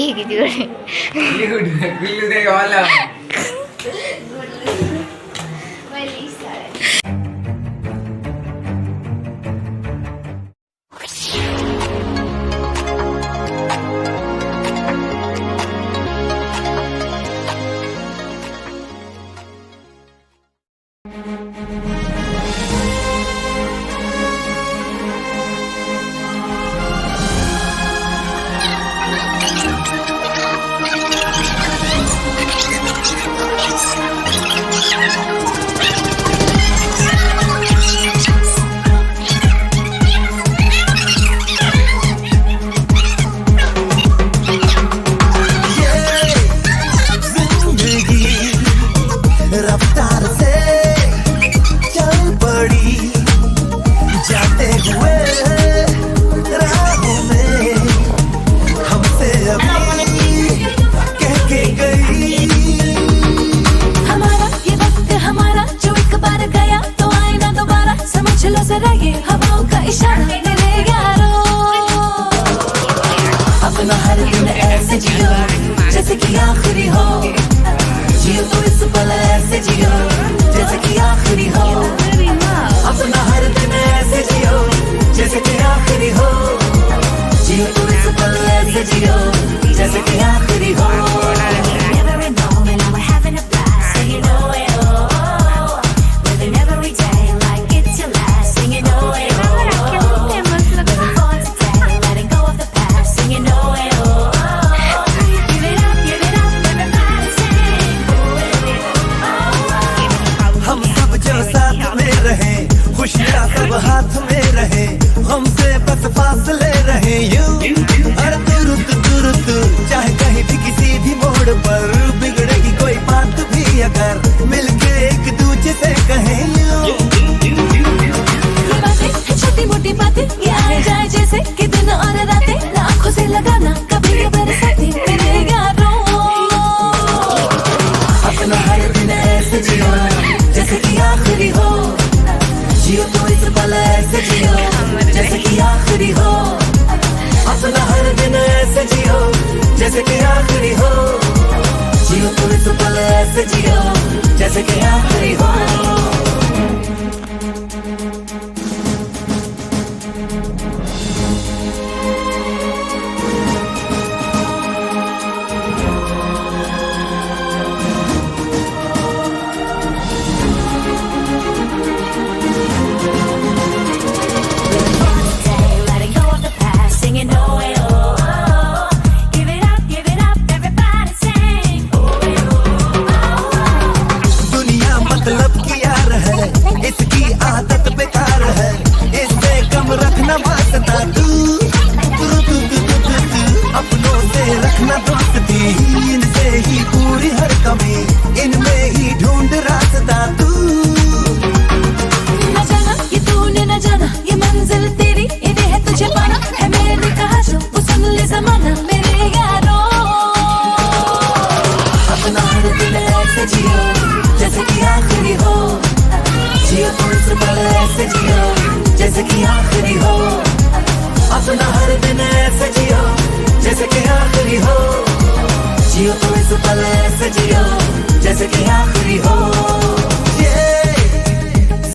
ಈಗ ಇದೀವಿ ಬಿಲ್ಲುದೇ ವಾಲ अपना हर दिन ऐसे जियो जैसे कि आखिरी हो, जियो तो इस पल ऐसे जियो जैसे कि आखिरी हो। अपना हर दिन ऐसे जियो जैसे कि आखिरी हो, जियो तो इस पल ऐसे जियो जैसे कि आखिरी हो। खुशियाँ सब हाथ में रहे, हमसे बस फासले रहे यूं। हर तुरंत तुरंत चाहे कहीं भी किसी भी मोड़ पर बिगड़ेगी कोई बात भी अगर मिलके एक दूजे से कहें यूं। छोटी मोटी बातें ये आ जाए जैसे कि दिन और रातें, आँखों से लगाना कभी बरसाते मेरे यारों। अपना हर दिन ऐसे जियो जैसे कि आखिरी हो, जियो तो इस पल ऐसे जियो जैसे कि आखिरी हो। अपना हर दिन ऐसे जियो जैसे कि आखिरी हो, जियो तो इस पल ऐसे जियो जैसे कि आखिरी हो। इसकी आदत बेकार है, इससे कम रखना वास्ता तू अपनों से रखना दोस्ती, इनसे ही पूरी हर कमी, इनमें ही ढूंढ रास्ता तू। न जाना ये तूने न जाना ये मंजिल तेरी, इन्हें है तुझे पाना है मैंने कहा जो वो सुन ले जमाना मेरे यारों। अपना हर दिन ऐसे जियो जैसे कि आखिरी हो, जियो तो इस पल ऐसे जियो जैसे कि आखिरी हो। अपना हर दिन ऐसे जियो जैसे कि आखिरी हो, जियो तो इस पल ऐसे जियो जैसे कि आखिरी हो।